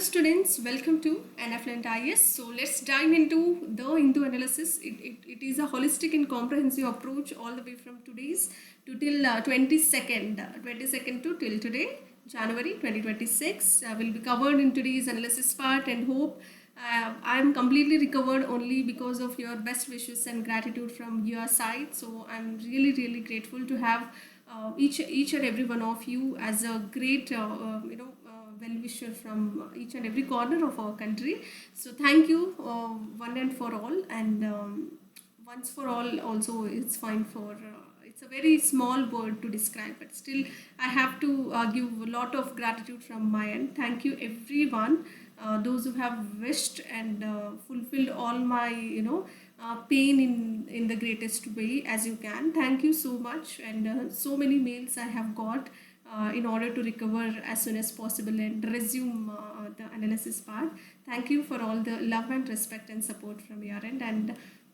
students, welcome to essntials. So let's dive into the Hindu analysis. It is a holistic and comprehensive approach all the way from today's to till 22nd to till today, January 2026. Will be covered in today's analysis part, and hope I am completely recovered only because of your best wishes and gratitude from your side. So I'm really grateful to have each and every one of you as a great well-wisher from each and every corner of our country. So thank you one and for all, and once for all also it's fine for it's a very small word to describe, but still I have to give a lot of gratitude from my end. Thank you everyone, those who have wished and fulfilled all my pain in the greatest way as you can. Thank you so much, and so many mails I have got in order to recover as soon as possible and resume the analysis part. Thank you for all the love and respect and support from your end, and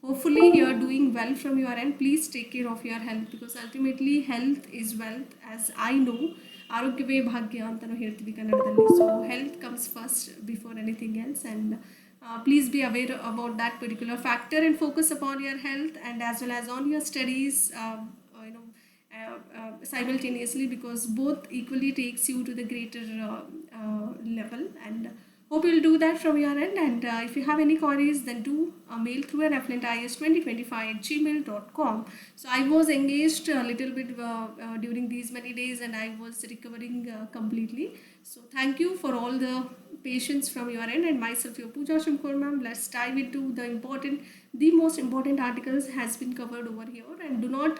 hopefully you are doing well from your end. Please take care of your health, because ultimately health is wealth, as I know. ಆರೋಗ್ಯವೇ ಭಾಗ್ಯ ಅಂತಲೂ ಹೇಳ್ತೀವಿ ಕನ್ನಡದಲ್ಲಿ. So health comes first before anything else, and please be aware about that particular factor and focus upon your health and as well as on your studies simultaneously, because both equally takes you to the greater level, and hope you'll do that from your end. And if you have any queries, then do mail through an essntials2025@gmail.com. So I was engaged a little bit during these many days, and I was recovering completely. So thank you for all the patience from your end, and myself, your Pooja Shumkor ma'am. Let's dive into the most important articles has been covered over here, and do not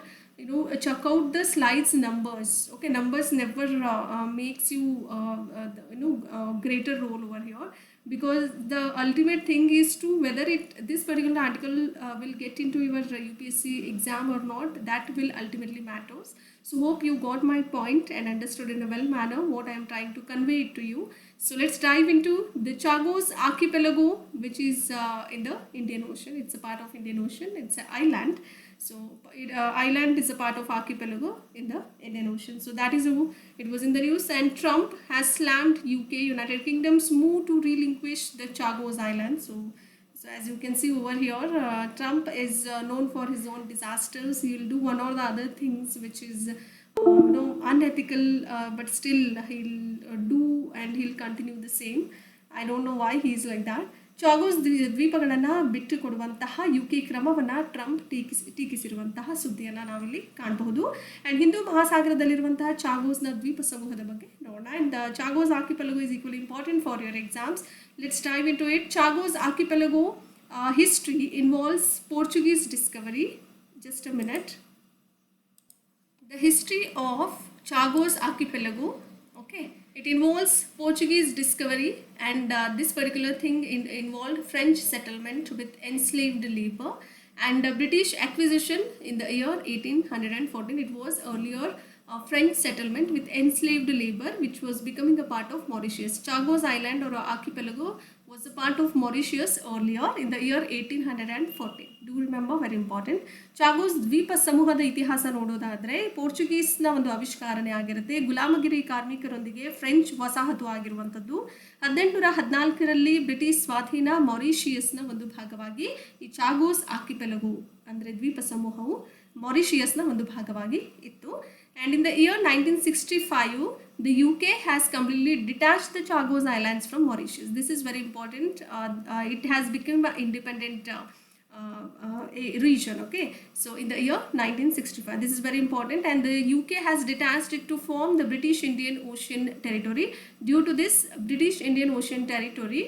check out the slides numbers. Okay, numbers never makes you greater role over here, because the ultimate thing is to whether this particular article will get into your UPSC exam or not. That will ultimately matters. So hope you got my point and understood in a well manner what I am trying to convey it to you. So let's dive into the Chagos archipelago, which is in the Indian Ocean. It's a part of Indian Ocean. It's an island. So island is a part of archipelago in the Indian Ocean. So that is how it was in the news. And Trump has slammed UK, United Kingdom's move to relinquish the Chagos Island. So as you can see over here, Trump is known for his own disasters. He will do one or the other things which is unethical, but still he'll do, and he'll continue the same. I don't know why he's like that. ಚಾಗೋಸ್ ದ್ವೀಪಗಳನ್ನು ಬಿಟ್ಟು ಕೊಡುವಂತಹ UK ಕ್ರಮವನ್ನು Trump ಟೀಕಿಸಿರುವಂತಹ ಸುದ್ದಿಯನ್ನು ನಾವಿಲ್ಲಿ ಕಾಣಬಹುದು. And Hindu ಮಹಾಸಾಗರದಲ್ಲಿರುವಂತಹ ಚಾಗೋಸ್ನ ದ್ವೀಪ ಸಮೂಹದ ಬಗ್ಗೆ ನೋಡೋಣ. And Chagos archipelago is equally important for your exams. Let's dive into it. Chagos archipelago history involves Portuguese discovery. Just a minute. The history of Chagos archipelago, okay, it involves Portuguese discovery, and this particular thing involved French settlement with enslaved labor and British acquisition in the year 1814. It was earlier French settlement with enslaved labor, which was becoming a part of Mauritius. Chagos Island or archipelago was a part of Mauritius earlier in the year 1814. Do remember, very important. ಚಾಗೋಸ್ ದ್ವೀಪ ಸಮೂಹದ ಇತಿಹಾಸ ನೋಡೋದಾದರೆ ಪೋರ್ಚುಗೀಸ್ನ ಒಂದು ಆವಿಷ್ಕಾರನೇ ಆಗಿರುತ್ತೆ. ಗುಲಾಮಗಿರಿ ಕಾರ್ಮಿಕರೊಂದಿಗೆ French ವಸಾಹತು ಆಗಿರುವಂಥದ್ದು. 1814ರಲ್ಲಿ British ಸ್ವಾಧೀನ ಮಾರಿಷಿಯಸ್ನ ಒಂದು ಭಾಗವಾಗಿ ಈ ಚಾಗೋಸ್ ಆರ್ಕಿಪೆಲಗೋ ಅಂದರೆ ದ್ವೀಪ ಸಮೂಹವು ಮಾರಿಷಿಯಸ್ನ ಒಂದು ಭಾಗವಾಗಿ ಇತ್ತು. And in the year 1965, the UK has completely detached the Chagos Islands from Mauritius. This is very important. It has become an independent region. Okay, so in the year 1965, this is very important, and the UK has detached it to form the British Indian Ocean Territory. Due to this British Indian Ocean Territory,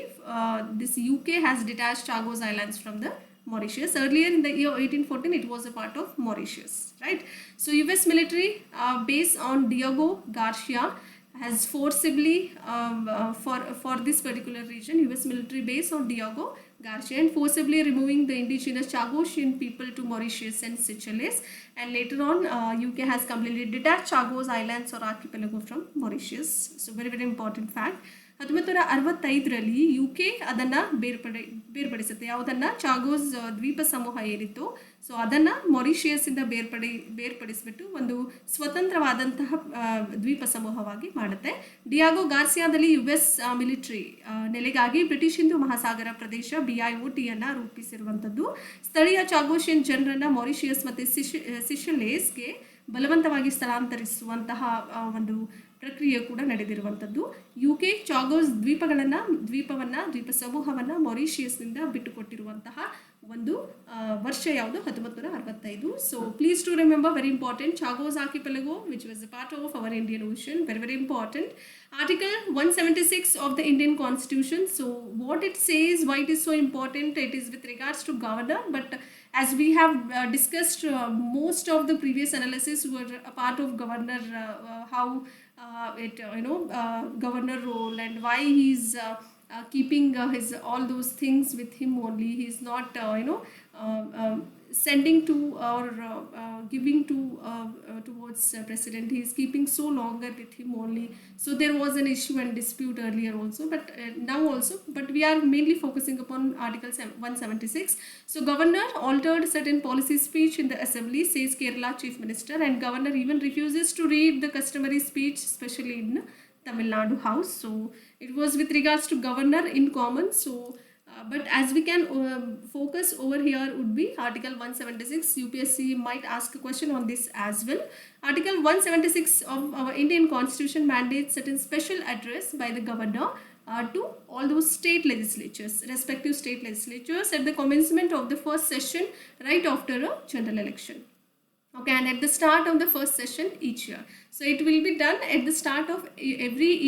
this UK has detached Chagos Islands from the Mauritius. Earlier in the year 1814, it was a part of Mauritius, right? So US military base on Diego Garcia has forcibly for this particular region, US military base on Diego Garcia, and forcibly removing the indigenous Chagosian people to Mauritius and Seychelles. And later on, UK has completely detached Chagos Islands or archipelago from Mauritius. So very important fact. 1965ರಲ್ಲಿ UK ಅದನ್ನು ಬೇರ್ಪಡಿಸುತ್ತೆ. ಯಾವುದನ್ನು? ಚಾಗೋಸ್ ದ್ವೀಪ ಸಮೂಹ ಏನಿತ್ತು, so ಅದನ್ನು ಮಾರಿಷಿಯಸ್ಸಿಂದ ಬೇರ್ಪಡಿಸಿಬಿಟ್ಟು ಒಂದು ಸ್ವತಂತ್ರವಾದಂತಹ ದ್ವೀಪ ಸಮೂಹವಾಗಿ ಮಾಡುತ್ತೆ. ಡಿಯಾಗೋ ಗಾರ್ಸಿಯಾದಲ್ಲಿ US ಮಿಲಿಟರಿ ನೆಲೆಗಾಗಿ ಬ್ರಿಟಿಷ್ ಹಿಂದೂ ಮಹಾಸಾಗರ ಪ್ರದೇಶ BIOTಯನ್ನು ರೂಪಿಸಿರುವಂಥದ್ದು. ಸ್ಥಳೀಯ ಚಾಗೋಶಿಯನ್ ಜನರನ್ನು ಮಾರಿಷಿಯಸ್ ಮತ್ತು ಸಿಷಲೇಸ್ಗೆ ಬಲವಂತವಾಗಿ ಸ್ಥಳಾಂತರಿಸುವಂತಹ ಒಂದು ಪ್ರಕ್ರಿಯೆ ಕೂಡ ನಡೆದಿರುವಂಥದ್ದು. UK ಚಾಗೋಸ್ ದ್ವೀಪ ಸಮೂಹವನ್ನು ಮಾರಿಷಿಯಸ್ನಿಂದ ಬಿಟ್ಟುಕೊಟ್ಟಿರುವಂತಹ ಒಂದು ವರ್ಷ ಯಾವುದು? 1965. So please to remember, very important, Chagos archipelago which was a part of our Indian ocean, very important. Article 176 of the Indian Constitution. So what it says, why it is so important, it is with regards to governor, but as we have discussed, most of the previous analysis were a part of governor, how governor role and why he's keeping his all those things with him only. He's not sending to or giving to towards president. He is keeping so longer with him only. So there was an issue and dispute earlier also, but now also, but we are mainly focusing upon Article 176. So governor altered certain policy speech in the assembly, says Kerala chief minister, and governor even refuses to read the customary speech, especially in Tamil Nadu house. So it was with regards to governor in common. So but as we can focus over here would be Article 176. UPSC might ask a question on this as well. Article 176 of our Indian Constitution mandates certain special address by the governor to all those state legislatures, respective state legislatures, at the commencement of the first session right after a general election. Okay, and at the start of the first session each year. So it will be done at the start of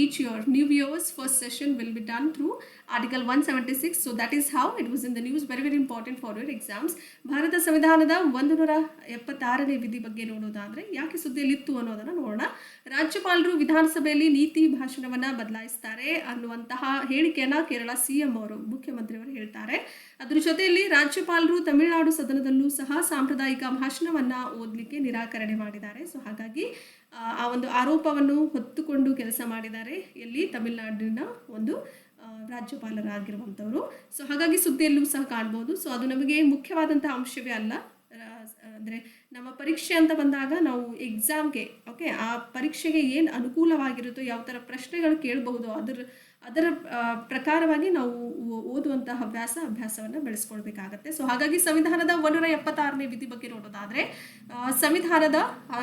each year. New Year's first session will be done through Article 176. So that is how it was in the news. Very important for your exams. Bharat ಸಂವಿಧಾನದ 176ನೇ ವಿಧಿ ಬಗ್ಗೆ ನೋಡೋದಾದರೆ ಯಾಕೆ ಸುದ್ದಿಯಲ್ಲಿತ್ತು ಅನ್ನೋದನ್ನು ನೋಡೋಣ. ರಾಜ್ಯಪಾಲರು ವಿಧಾನಸಭೆಯಲ್ಲಿ ನೀತಿ ಭಾಷಣವನ್ನು ಬದಲಾಯಿಸ್ತಾರೆ ಅನ್ನುವಂತಹ ಹೇಳಿಕೆಯನ್ನು ಕೇರಳ CM ಅವರು, ಮುಖ್ಯಮಂತ್ರಿಯವರು ಹೇಳ್ತಾರೆ. ಅದರ ಜೊತೆಯಲ್ಲಿ ರಾಜ್ಯಪಾಲರು ತಮಿಳುನಾಡು ಸದನದಲ್ಲೂ ಸಹ ಸಾಂಪ್ರದಾಯಿಕ ಭಾಷಣವನ್ನು ಓದಲಿಕ್ಕೆ ನಿರಾಕರಣೆ ಮಾಡಿದ್ದಾರೆ. ಸೊ ಹಾಗಾಗಿ ಆ ಒಂದು ಆರೋಪವನ್ನು ಹೊತ್ತುಕೊಂಡು ಕೆಲಸ ಮಾಡಿದ್ದಾರೆ ಎಲ್ಲಿ? ತಮಿಳುನಾಡಿನ ಒಂದು ರಾಜ್ಯಪಾಲರಾಗಿರುವಂಥವರು. ಸೊ ಹಾಗಾಗಿ ಸುದ್ದಿಯಲ್ಲೂ ಸಹ ಕಾಣ್ಬೋದು. ಸೊ ಅದು ನಮಗೆ ಮುಖ್ಯವಾದಂಥ ಅಂಶವೇ ಅಲ್ಲ. ಅಂದರೆ ನಮ್ಮ ಪರೀಕ್ಷೆ ಅಂತ ಬಂದಾಗ ನಾವು ಎಕ್ಸಾಮ್ಗೆ ಆ ಪರೀಕ್ಷೆಗೆ ಏನು ಅನುಕೂಲವಾಗಿರುತ್ತೋ, ಯಾವ ಥರ ಪ್ರಶ್ನೆಗಳು ಕೇಳಬಹುದು, ಅದರ ಪ್ರಕಾರವಾಗಿ ನಾವು ಓದುವಂತಹ ಅಭ್ಯಾಸವನ್ನು ಬೆಳೆಸ್ಕೊಳ್ಬೇಕಾಗತ್ತೆ. ಸೊ ಹಾಗಾಗಿ ಸಂವಿಧಾನದ 176ನೇ ವಿಧಿ ಬಗ್ಗೆ ನೋಡೋದಾದರೆ,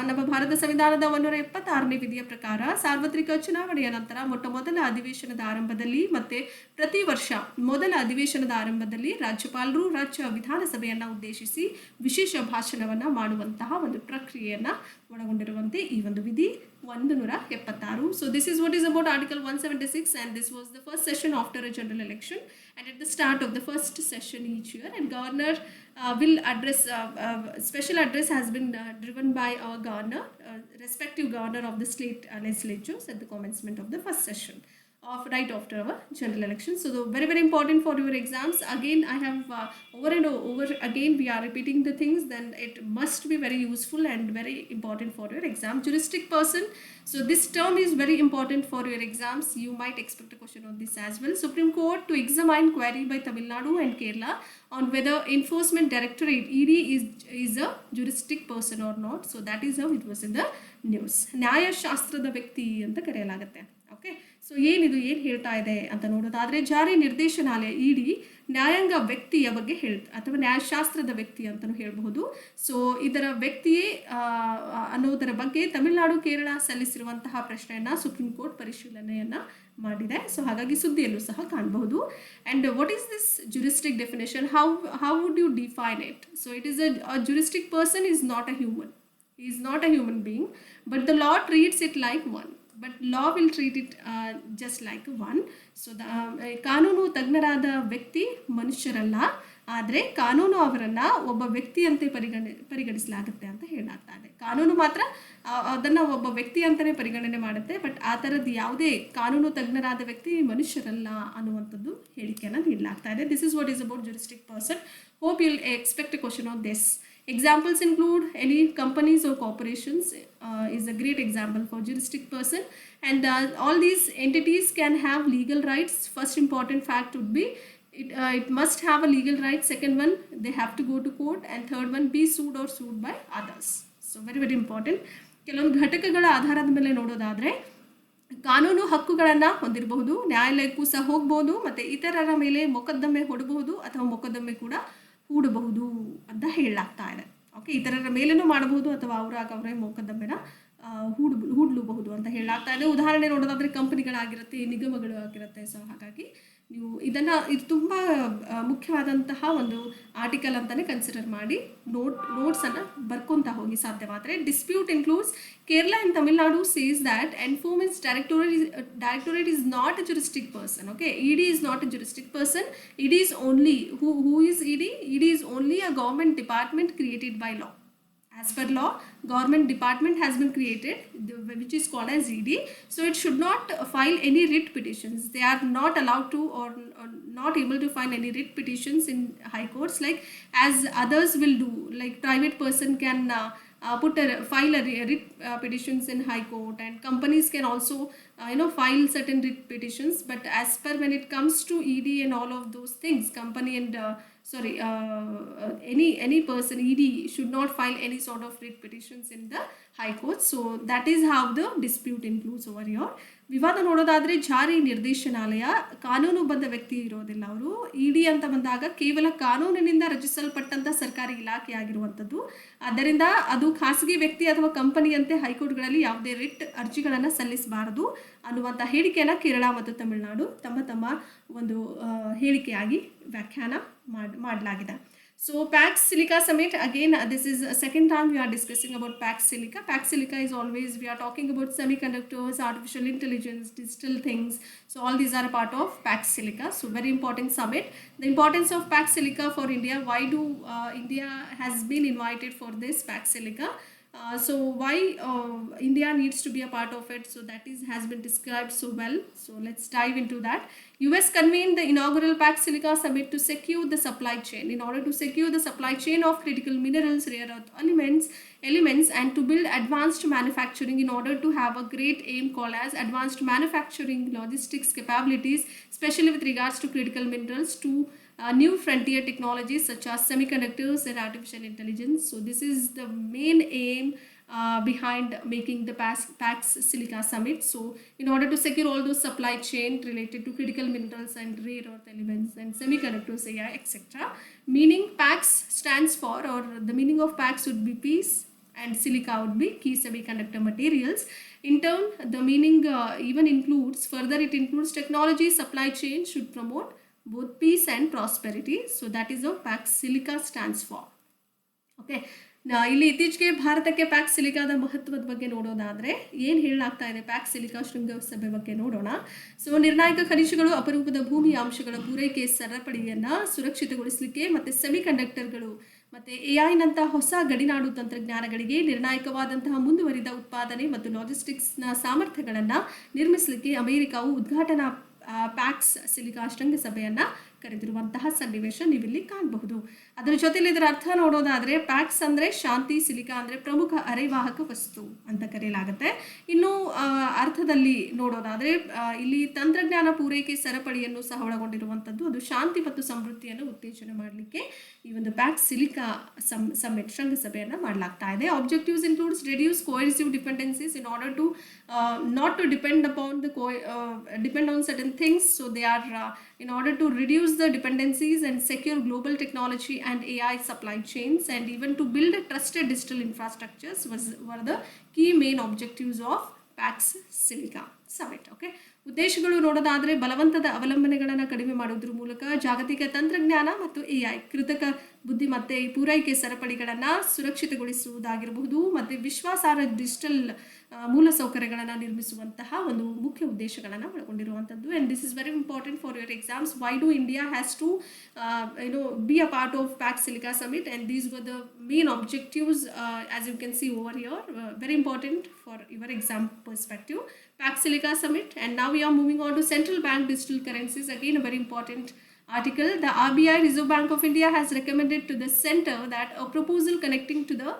ನಮ್ಮ ಭಾರತ ಸಂವಿಧಾನದ 176ನೇ ವಿಧಿಯ ಪ್ರಕಾರ ಸಾರ್ವತ್ರಿಕ ಚುನಾವಣೆಯ ನಂತರ ಮೊದಲ ಅಧಿವೇಶನದ ಆರಂಭದಲ್ಲಿ ಮತ್ತು ಪ್ರತಿ ವರ್ಷ ಮೊದಲ ಅಧಿವೇಶನದ ಆರಂಭದಲ್ಲಿ ರಾಜ್ಯಪಾಲರು ರಾಜ್ಯ ವಿಧಾನಸಭೆಯನ್ನು ಉದ್ದೇಶಿಸಿ ವಿಶೇಷ ಭಾಷಣವನ್ನು ಮಾಡುವಂತಹ ಒಂದು ಪ್ರಕ್ರಿಯೆಯನ್ನು ಒಳಗೊಂಡಿರುವಂತೆ ಈ ಒಂದು ವಿಧಿ 176. So this is what is about Article 176, and this was the first session after a general election, and at the start of the first session each year, and governor will address, special address has been driven by our governor, respective governor of the state legislatures at the commencement of the first session of right after our general election. So very important for your exams. Again, I have over and over again we are repeating the things, then it must be very useful and very important for your exam. Juristic person, so this term is very important for your exams. You might expect a question on this as well. Supreme Court to examine query by Tamil Nadu and Kerala on whether Enforcement Directorate ED is a juristic person or not. So that is how it was in the news. ನ್ಯಾಯಶಾಸ್ತ್ರದ ವ್ಯಕ್ತಿ ಅಂತ ಕರೆಯಲಾಗುತ್ತೆ. Okay, so ಏನು ಹೇಳ್ತಾ ಇದೆ ಅಂತ ನೋಡೋದಾದರೆ, ಜಾರಿ ನಿರ್ದೇಶನಾಲಯ ED ನ್ಯಾಯಾಂಗ ವ್ಯಕ್ತಿಯ ಬಗ್ಗೆ ಅಥವಾ ನ್ಯಾಯಶಾಸ್ತ್ರದ ವ್ಯಕ್ತಿ ಅಂತಲೂ ಹೇಳಬಹುದು. ಸೊ ಇದರ ವ್ಯಕ್ತಿಯೇ ಅನ್ನೋದರ ಬಗ್ಗೆ ತಮಿಳುನಾಡು ಕೇರಳ ಸಲ್ಲಿಸಿರುವಂತಹ ಪ್ರಶ್ನೆಯನ್ನು ಸುಪ್ರೀಂ ಕೋರ್ಟ್ ಪರಿಶೀಲನೆಯನ್ನು ಮಾಡಿದೆ. ಸೊ ಹಾಗಾಗಿ ಸುದ್ದಿಯಲ್ಲೂ ಸಹ ಕಾಣಬಹುದು. And what is this juristic definition? How would you define it? So it is a juristic person is not a human. He is not a human being, but the law treats it like one. But law will treat it just like one. So ಕಾನೂನು ತಜ್ಞರಾದ ವ್ಯಕ್ತಿ ಮನುಷ್ಯರಲ್ಲ, ಆದರೆ ಕಾನೂನು ಅವರನ್ನು ಒಬ್ಬ ವ್ಯಕ್ತಿಯಂತೆ ಪರಿಗಣಿಸಲಾಗುತ್ತೆ ಅಂತ ಹೇಳಲಾಗ್ತಾ ಇದೆ. ಕಾನೂನು ಮಾತ್ರ ಅದನ್ನು ಒಬ್ಬ ವ್ಯಕ್ತಿ ಅಂತಲೇ ಪರಿಗಣನೆ ಮಾಡುತ್ತೆ, ಬಟ್ ಆ ಥರದ್ದು ಯಾವುದೇ ಕಾನೂನು ತಜ್ಞರಾದ ವ್ಯಕ್ತಿ ಮನುಷ್ಯರಲ್ಲ ಅನ್ನುವಂಥದ್ದು ಹೇಳಿಕೆಯನ್ನು ನೀಡಲಾಗ್ತಾ ಇದೆ. This is what is about juristic person. Hope you'll expect a question on this. Examples include any companies or corporations is a great example for juristic person, and all these entities can have legal rights. First important fact would be it must have a legal right. Second one, they have to go to court, and third one, be sued or sued by others. So very very important. ಕೆಲವೊಂದು ಘಟಕಗಳ ಆಧಾರದ ಮೇಲೆ ನೋಡೋದಾದರೆ ಕಾನೂನು ಹಕ್ಕುಗಳನ್ನು ಹೊಂದಿರಬಹುದು, ನ್ಯಾಯಾಲಯಕ್ಕೂ ಸಹ ಹೋಗಬಹುದು, ಮತ್ತು ಇತರರ ಮೇಲೆ ಮೊಕದ್ದಮೆ ಹೂಡಬಹುದು ಅಥವಾ ಮೊಕದ್ದಮೆ ಕೂಡ ಹೂಡಬಹುದು ಅಂತ ಹೇಳಲಾಗ್ತಾ ಇದೆ. ಓಕೆ, ಇತರರ ಮೇಲೇನೂ ಮಾಡಬಹುದು ಅಥವಾ ಅವರೇ ಮೊಕದ್ದಮೆನ ಹೂಡಲೂಬಹುದು ಅಂತ ಹೇಳಲಾಗ್ತಾ ಇದೆ. ಉದಾಹರಣೆ ನೋಡೋದಾದರೆ ಕಂಪನಿಗಳಾಗಿರುತ್ತೆ, ನಿಗಮಗಳು ಆಗಿರುತ್ತೆ. ಸೊ ಹಾಗಾಗಿ ನೀವು ಇದು ತುಂಬ ಮುಖ್ಯವಾದಂತಹ ಒಂದು ಆರ್ಟಿಕಲ್ ಅಂತಲೇ ಕನ್ಸಿಡರ್ ಮಾಡಿ ನೋಟ್ಸನ್ನು ಬರ್ಕೊತಾ ಹೋಗಿ ಸಾಧ್ಯವಾದರೆ. Dispute includes Kerala and Tamil Nadu says that Enforcement Directorate is not a juristic person. Okay, ED is not a juristic person. It is only who is ED? ED is only a government department created by law. As per law, government department has been created, which is called as ED. So it should not file any writ petitions. They are not allowed to or not able to file any writ petitions in high courts like as others will do. Like private person can file a writ petitions in high court, and companies can also file certain writ petitions. But as per when it comes to ED and all of those things, company and any person, ED should not file any sort of writ petitions in the high court. So that is how the dispute includes over here. ವಿವಾದ ನೋಡೋದಾದರೆ ಜಾರಿ ನಿರ್ದೇಶನಾಲಯ ಕಾನೂನುಬದ್ಧ ವ್ಯಕ್ತಿ ಇರೋದಿಲ್ಲ. ಅವರು ಇಡಿ ಅಂತ ಬಂದಾಗ ಕೇವಲ ಕಾನೂನಿನಿಂದ ರಚಿಸಲ್ಪಟ್ಟಂಥ ಸರ್ಕಾರಿ ಇಲಾಖೆ ಆಗಿರುವಂಥದ್ದು. ಆದ್ದರಿಂದ ಅದು ಖಾಸಗಿ ವ್ಯಕ್ತಿ ಅಥವಾ ಕಂಪನಿಯಂತೆ ಹೈಕೋರ್ಟ್ಗಳಲ್ಲಿ ಯಾವುದೇ ರಿಟ್ ಅರ್ಜಿಗಳನ್ನು ಸಲ್ಲಿಸಬಾರದು ಅನ್ನುವಂಥ ಹೇಳಿಕೆಯನ್ನು ಕೇರಳ ಮತ್ತು ತಮಿಳುನಾಡು ತಮ್ಮ ಒಂದು ಹೇಳಿಕೆಯಾಗಿ ವ್ಯಾಖ್ಯಾನ ಮಾಡಲಾಗಿದೆ. So Pax Silica Summit, again this is a second time we are discussing about Pax Silica. Pax Silica is always we are talking about semiconductors, artificial intelligence, digital things. So all these are a part of Pax Silica. So very important summit. The importance of Pax Silica for India. Why do India has been invited for this Pax Silica? So why India needs to be a part of it, so that has been described so well. So let's dive into that. US convened the inaugural Pax Silica Summit to secure the supply chain. In order to secure the supply chain of critical minerals, rare earth elements and to build advanced manufacturing, in order to have a great aim called as advanced manufacturing logistics capabilities, especially with regards to critical minerals, to new frontier technologies such as semiconductors and artificial intelligence. So this is the main aim behind making the Pax Silica Summit. So in order to secure all those supply chain related to critical minerals and rare earth elements and semiconductors, AI, etc. Meaning Pax stands for, or the meaning of Pax would be peace, and silica would be key semiconductor materials. In turn, the meaning even includes, further it includes technology supply chain should promote both peace and prosperity. So that is what Pax Silica stands for. Okay. ಇಲ್ಲಿ ಇತ್ತೀಚೆಗೆ ಭಾರತಕ್ಕೆ packs ಸಿಲಿಕಾದ ಮಹತ್ವದ ಬಗ್ಗೆ ನೋಡೋದಾದರೆ ಏನು ಹೇಳಲಾಗ್ತಾ ಇದೆ packs silica ಶೃಂಗಸಭೆ ಬಗ್ಗೆ ನೋಡೋಣ. ಸೊ ನಿರ್ಣಾಯಕ ಖನಿಜಗಳು, ಅಪರೂಪದ ಭೂಮಿಯ ಅಂಶಗಳ ಪೂರೈಕೆ ಸರಪಳಿಯನ್ನು ಸುರಕ್ಷಿತಗೊಳಿಸಲಿಕ್ಕೆ ಮತ್ತು ಸೆಮಿಕಂಡಕ್ಟರ್ಗಳು ಮತ್ತು ಎಐನಂಥ ಹೊಸ ಗಡಿನಾಡು ತಂತ್ರಜ್ಞಾನಗಳಿಗೆ ನಿರ್ಣಾಯಕವಾದಂತಹ ಮುಂದುವರಿದ ಉತ್ಪಾದನೆ ಮತ್ತು ಲಾಜಿಸ್ಟಿಕ್ಸ್ನ ಸಾಮರ್ಥ್ಯಗಳನ್ನು ನಿರ್ಮಿಸಲಿಕ್ಕೆ ಅಮೆರಿಕಾವು ಉದ್ಘಾಟನಾ ಪ್ಯಾಕ್ಸ್ ಸಿಲಿಕಾ ಶೃಂಗಸಭೆಯನ್ನು ಕರೆದಿರುವಂತಹ ಸನ್ನಿವೇಶ ನೀವಿಲ್ಲಿ ಕಾಣಬಹುದು. ಅದರ ಜೊತೆಲಿ ಇದರ ಅರ್ಥ ನೋಡೋದಾದರೆ ಪ್ಯಾಕ್ಸ್ ಅಂದರೆ ಶಾಂತಿ, ಸಿಲಿಕಾ ಅಂದರೆ ಪ್ರಮುಖ ಅರೆವಾಹಕ ವಸ್ತು ಅಂತ ಕರೆಯಲಾಗುತ್ತೆ. ಇನ್ನು ಅರ್ಥದಲ್ಲಿ ನೋಡೋದಾದರೆ ಇಲ್ಲಿ ತಂತ್ರಜ್ಞಾನ ಪೂರೈಕೆ ಸರಪಳಿಯನ್ನು ಸಹ ಒಳಗೊಂಡಿರುವಂಥದ್ದು. ಅದು ಶಾಂತಿ ಮತ್ತು ಸಮೃದ್ಧಿಯನ್ನು ಉತ್ತೇಜನ ಮಾಡಲಿಕ್ಕೆ ಈ ಒಂದು ಪ್ಯಾಕ್ಸ್ ಸಿಲಿಕಾ ಸಮ್ಮಿಟ್ ಶೃಂಗಸಭೆಯನ್ನು ಮಾಡಲಾಗ್ತಾ ಇದೆ. Objectives includes reduce coercive dependencies in order to not to depend upon depend on certain things. So they are in order to reduce the dependencies and secure global technology and AI supply chains, and even to build a trusted digital infrastructures were the key main objectives of Pax Silica Summit. Okay, ಉದ್ದೇಶಗಳು ನೋಡೋದಾದರೆ ಬಲವಂತದ ಅವಲಂಬನೆಗಳನ್ನು ಕಡಿಮೆ ಮಾಡೋದ್ರ ಮೂಲಕ ಜಾಗತಿಕ ತಂತ್ರಜ್ಞಾನ ಮತ್ತು AI ಕೃತಕ ಬುದ್ಧಿಮತ್ತೆ ಪೂರೈಕೆ ಸರಪಳಿಗಳನ್ನು ಸುರಕ್ಷಿತಗೊಳಿಸುವುದಾಗಿರಬಹುದು ಮತ್ತು ವಿಶ್ವಾಸಾರ್ಹ ಡಿಜಿಟಲ್ ಮೂಲಸೌಕರ್ಯಗಳನ್ನು ನಿರ್ಮಿಸುವಂತಹ ಒಂದು ಮುಖ್ಯ ಉದ್ದೇಶಗಳನ್ನು ಒಳಗೊಂಡಿರುವಂಥದ್ದು. And this is very important for your exams. Why do India has to be a part of Pax Silica Summit, and these were the main objectives as you can see over here, very important for your exam perspective. Pax Silica Summit. And now we are moving on to central bank digital currencies, again a very important article, the RBI, Reserve Bank of India, has recommended to the center that a proposal connecting to the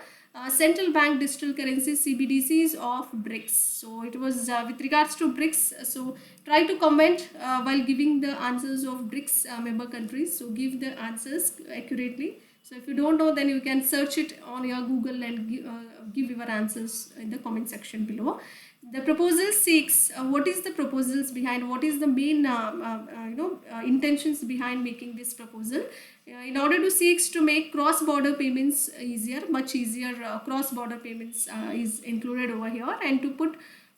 central bank digital currencies CBDCs of BRICS. So it was with regards to BRICS. So try to comment while giving the answers of BRICS member countries. So give the answers accurately. So if you don't know, then you can search it on your Google and give your answers in the comment section below. The proposal seeks, what is the proposals behind, what is the main intentions behind making this proposal? In order to seeks to make cross-border payments easier, much easier, cross-border payments is included over here, and to put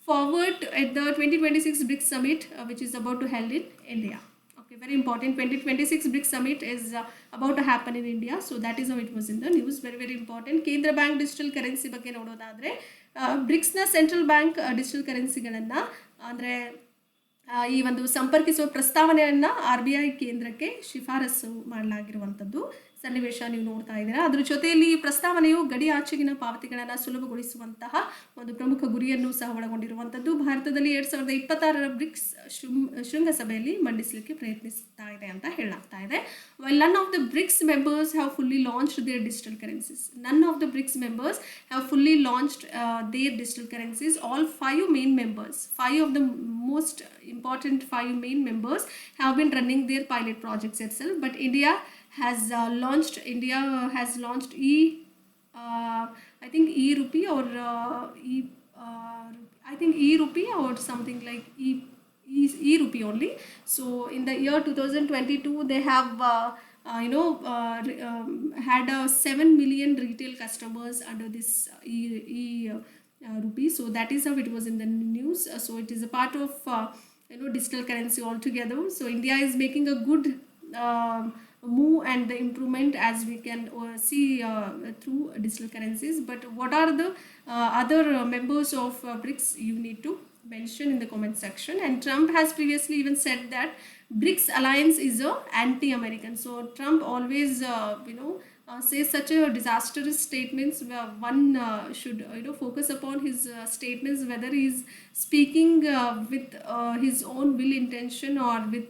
forward at the 2026 BRICS Summit, which is about to held in India. Okay, very important. 2026 BRICS Summit is about to happen in India. So that is how it was in the news. Very, very important. Kendra Bank digital currency ಬಗ್ಗೆ ನೋಡೋದಾದ್ರೆ ಬ್ರಿಕ್ಸ್ನ central bank digital ಕರೆನ್ಸಿಗಳನ್ನು ಅಂದರೆ ಈ ಒಂದು ಸಂಪರ್ಕಿಸುವ ಪ್ರಸ್ತಾವನೆಯನ್ನು RBI ಕೇಂದ್ರಕ್ಕೆ ಶಿಫಾರಸು ಮಾಡಲಾಗಿರುವಂಥದ್ದು ಸನ್ನಿವೇಶ ನೀವು ನೋಡ್ತಾ ಇದ್ದೀರಾ. ಅದ್ರ ಜೊತೆಯಲ್ಲಿ ಈ ಪ್ರಸ್ತಾವನೆಯು ಗಡಿ ಆಚೆಗಿನ ಪಾವತಿಗಳನ್ನು ಸುಲಭಗೊಳಿಸುವಂತಹ ಒಂದು ಪ್ರಮುಖ ಗುರಿಯನ್ನು ಸಹ ಒಳಗೊಂಡಿರುವಂಥದ್ದು. ಭಾರತದಲ್ಲಿ 2026 ಬ್ರಿಕ್ಸ್ ಶೃಂಗಸಭೆಯಲ್ಲಿ ಮಂಡಿಸಲಿಕ್ಕೆ ಪ್ರಯತ್ನಿಸ್ತಾ ಇದೆ ಅಂತ ಹೇಳಲಾಗ್ತಾ ಇದೆ. While none of the BRICS members have fully launched their digital currencies. None of the BRICS members have fully launched their digital currencies. All 5 main members, 5 of the most important 5 main members have been running their pilot projects itself. But India has launched I think e-rupee or e-rupee or something like e-rupee only. So in the year 2022 they have had 7 million retail customers under this rupee. So that is how it was in the news. So it is a part of digital currency altogether. So India is making a good move and the improvement, as we can see through digital currencies. But what are the other members of BRICS? You need to mention in the comment section. And Trump has previously even said that BRICS alliance is a anti-American. So Trump always says such a disastrous statements where one should focus upon his statements, whether he is speaking with his own will intention or with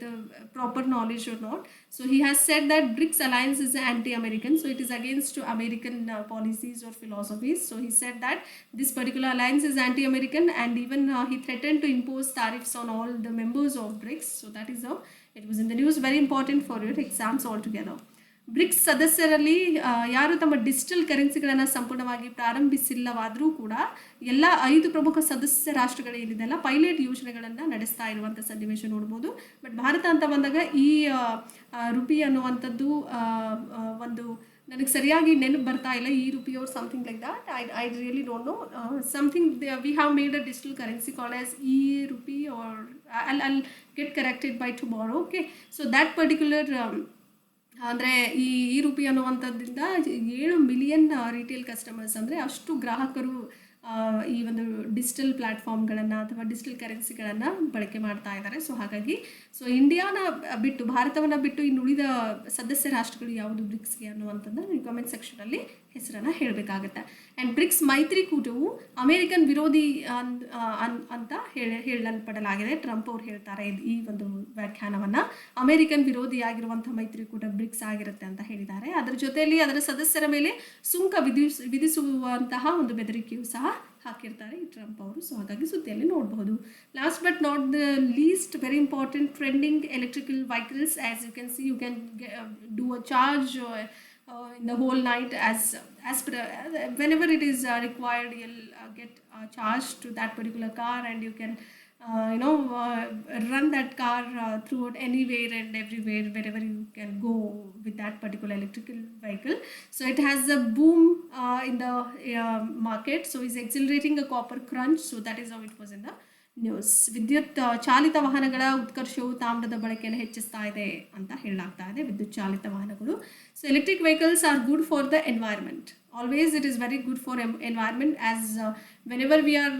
proper knowledge or not. So he has said that BRICS alliance is anti-American, so it is against American policies or philosophies. So he said that this particular alliance is anti-American, and even he threatened to impose tariffs on all the members of BRICS. So that is how it was in the news. Very important for your exams altogether. BRICS ಸದಸ್ಯರಲ್ಲಿ ಯಾರು ತಮ್ಮ digital ಕರೆನ್ಸಿಗಳನ್ನು ಸಂಪೂರ್ಣವಾಗಿ ಪ್ರಾರಂಭಿಸಿಲ್ಲವಾದರೂ ಕೂಡ ಎಲ್ಲ 5 ಪ್ರಮುಖ ಸದಸ್ಯ ರಾಷ್ಟ್ರಗಳೇನಿದೆಲ್ಲ pilot ಯೋಜನೆಗಳನ್ನು ನಡೆಸ್ತಾ ಇರುವಂಥ ಸನ್ನಿವೇಶ ನೋಡ್ಬೋದು. ಬಟ್ ಭಾರತ ಅಂತ ಬಂದಾಗ ಈ ರುಪಿ ಅನ್ನುವಂಥದ್ದು ಒಂದು ನನಗೆ ಸರಿಯಾಗಿ ನೆನಪು ಬರ್ತಾ ಇಲ್ಲ, ಈ rupee or something like that. I really don't know. Something we have made a digital currency called as e-rupee, or I'll get corrected by tomorrow. Okay, so that particular ಅಂದರೆ ಈ ರೂಪಿ ಅನ್ನುವಂಥದ್ದಿಂದ 7 ಮಿಲಿಯನ್ ರಿಟೇಲ್ ಕಸ್ಟಮರ್ಸ್, ಅಂದರೆ ಅಷ್ಟು ಗ್ರಾಹಕರು ಈ ಒಂದು digital ಪ್ಲ್ಯಾಟ್ಫಾರ್ಮ್ಗಳನ್ನು ಅಥವಾ digital ಕರೆನ್ಸಿಗಳನ್ನು ಬಳಕೆ ಮಾಡ್ತಾ ಇದ್ದಾರೆ. ಸೊ ಹಾಗಾಗಿ ಇಂಡಿಯಾನ ಬಿಟ್ಟು, ಭಾರತವನ್ನು ಬಿಟ್ಟು ಇನ್ನು ಉಳಿದ ಸದಸ್ಯ ರಾಷ್ಟ್ರಗಳು ಯಾವುದು ಬ್ರಿಕ್ಸ್ಗೆ ಅನ್ನುವಂಥದ್ದನ್ನು ನೀವು ಕಮೆಂಟ್ ಸೆಕ್ಷನಲ್ಲಿ ಹೆಸರನ್ನು ಹೇಳಬೇಕಾಗತ್ತೆ. ಆ್ಯಂಡ್ ಬ್ರಿಕ್ಸ್ ಮೈತ್ರಿಕೂಟವು ಅಮೇರಿಕನ್ ವಿರೋಧಿ ಅಂತ ಹೇಳಲ್ಪಡಲಾಗಿದೆ. ಟ್ರಂಪ್ ಅವ್ರು ಹೇಳ್ತಾರೆ ಈ ಒಂದು ವ್ಯಾಖ್ಯಾನವನ್ನು, ಅಮೇರಿಕನ್ ವಿರೋಧಿಯಾಗಿರುವಂಥ ಮೈತ್ರಿಕೂಟ ಬ್ರಿಕ್ಸ್ ಆಗಿರುತ್ತೆ ಅಂತ ಹೇಳಿದ್ದಾರೆ. ಅದರ ಜೊತೆಯಲ್ಲಿ ಅದರ ಸದಸ್ಯರ ಮೇಲೆ ಸುಂಕ ವಿಧಿಸುವಂತಹ ಒಂದು ಬೆದರಿಕೆಯೂ ಸಹ ಹಾಕಿರ್ತಾರೆ ಈ ಟ್ರಂಪ್ ಅವರು. ಸೊ ಹಾಗಾಗಿ ಸುದ್ದಿಯಲ್ಲಿ ನೋಡಬಹುದು. Last but not the least, very important, trending electrical vehicles. As you can see, you can do a charge in the whole night as per whenever it is required. You'll get charged to that particular car, and you can run that car throughout anywhere and everywhere, wherever you can go with that particular electrical vehicle. So it has a boom in the market, so it's accelerating a copper crunch. So that is how it was in the news. ವಿದ್ಯುತ್ ಚಾಲಿತ ವಾಹನಗಳ ಉತ್ಕರ್ಷವು ತಾಮ್ರದ ಬಳಕೆಯನ್ನು ಹೆಚ್ಚಿಸ್ತಾ ಇದೆ ಅಂತ ಹೇಳಲಾಗ್ತಾ ಇದೆ, ವಿದ್ಯುತ್ ಚಾಲಿತ ವಾಹನಗಳು. So electric vehicles are good for the environment. Always it is very good for environment, as whenever we are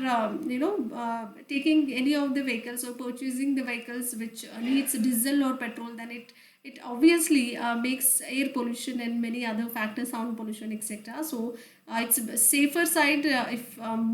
taking any of the vehicles or purchasing the vehicles which needs diesel or petrol, then it obviously makes air pollution and many other factors, sound pollution, etc. So it's a safer side if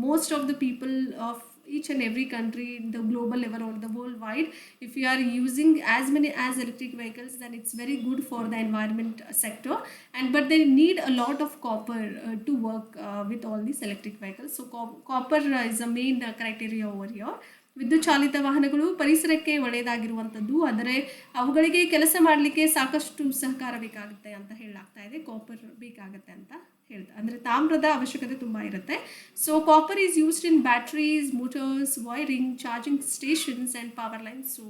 most of the people of each and every country in the global level or the worldwide, if you are using as many as electric vehicles, then it's very good for the environment sector. And but they need a lot of copper to work with all these electric vehicles. So copper is a main criteria over here. ವಿದ್ಯುತ್ ಚಾಲಿತ ವಾಹನಗಳು ಪರಿಸರಕ್ಕೆ ಒಳ್ಳೆಯದಾಗಿರುವಂಥದ್ದು, ಆದರೆ ಅವುಗಳಿಗೆ ಕೆಲಸ ಮಾಡಲಿಕ್ಕೆ ಸಾಕಷ್ಟು ಸಹಕಾರ ಬೇಕಾಗುತ್ತೆ ಅಂತ ಹೇಳಲಾಗ್ತಾ ಇದೆ. ಕಾಪರ್ ಬೇಕಾಗುತ್ತೆ ಅಂತ ಹೇಳ್ತಾ, ಅಂದರೆ ತಾಮ್ರದ ಅವಶ್ಯಕತೆ ತುಂಬ ಇರುತ್ತೆ. So copper is used in batteries, motors, wiring, charging stations and power lines. So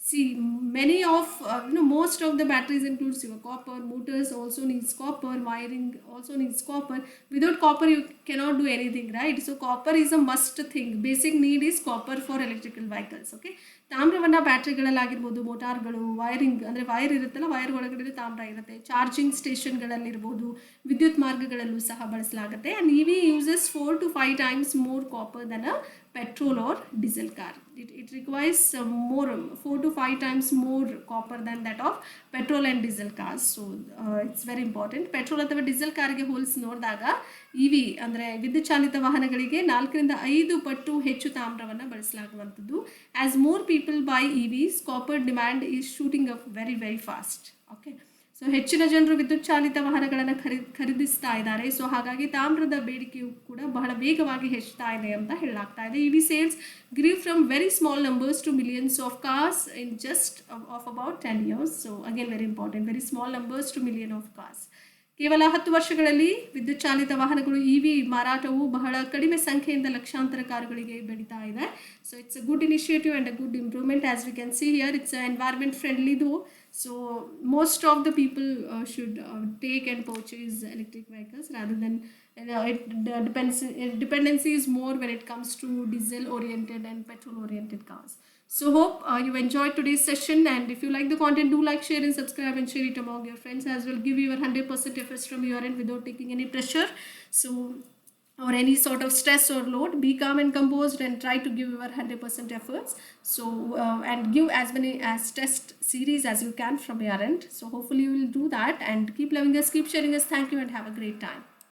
see many of most of the batteries includes your copper. Motors also needs copper, wiring also needs copper. Without copper you cannot do anything, right? So copper is a must thing. Basic need is copper for electrical vehicles. Okay, ತಾಮ್ರವನ್ನು ಬ್ಯಾಟ್ರಿಗಳಲ್ಲಾಗಿರ್ಬೋದು, ಮೋಟಾರ್ಗಳು, wiring ಅಂದರೆ wire ಇರುತ್ತಲ್ಲ, wire ಒಳಗಡೆ ತಾಮ್ರ ಇರುತ್ತೆ, charging ಸ್ಟೇಷನ್ಗಳಲ್ಲಿರ್ಬೋದು, ವಿದ್ಯುತ್ ಮಾರ್ಗಗಳಲ್ಲೂ ಸಹ ಬಳಸಲಾಗುತ್ತೆ. And E V uses 4 to 5 times more copper than a petrol or diesel car. It requires more 4 to 5 times more copper than that of petrol and diesel cars. So it's very important. Petrol ಅಥವಾ diesel ಕಾರ್ಗೆ ಹೋಲಿಸಿ ನೋಡಿದಾಗ E V ಅಂದರೆ ವಿದ್ಯುತ್ ಚಾಲಿತ ವಾಹನಗಳಿಗೆ 4 ರಿಂದ 5 ಪಟ್ಟು ಹೆಚ್ಚು ತಾಮ್ರವನ್ನು ಬಳಸಲಾಗುವಂಥದ್ದು. As more people buy E Vs, copper demand is shooting up very very fast. Okay, so ಹೆಚ್ಚಿನ ಜನರು ವಿದ್ಯುತ್ ಚಾಲಿತ ವಾಹನಗಳನ್ನು ಖರೀದಿಸ್ತಾ ಇದ್ದಾರೆ. ಸೊ ಹಾಗಾಗಿ ತಾಮ್ರದ ಬೇಡಿಕೆಯು ಕೂಡ ಬಹಳ ವೇಗವಾಗಿ ಹೆಚ್ಚುತ್ತಾ ಇದೆ ಅಂತ ಹೇಳಲಾಗ್ತಾ ಇದೆ. E V sales grew from very small numbers to millions of cars in just of about 10 years. So again very important, very small numbers to million of cars. ಕೇವಲ 10 ವರ್ಷಗಳಲ್ಲಿ ವಿದ್ಯುತ್ ಚಾಲಿತ ವಾಹನಗಳು ಇ ವಿ ಮಾರಾಟವು ಬಹಳ ಕಡಿಮೆ ಸಂಖ್ಯೆಯಿಂದ ಲಕ್ಷಾಂತರ ಕಾರುಗಳಿಗೆ ಬೆಳೀತಾ ಇದೆ. So it's a good initiative and a good improvement. As we can see here, it's environment friendly ದೋ. So most of the people should take and purchase electric vehicles rather than dependency is more when it comes to diesel oriented and petrol oriented cars. So hope you enjoyed today's session, and if you like the content, do like, share and subscribe and share it among your friends as well. Give your 100% efforts from your end without taking any pressure or any sort of stress or load. Be calm and composed and try to give your 100% efforts. So and give as many as test series as you can from your end. So hopefully you will do that, and keep loving us, keep sharing us. Thank you and have a great time.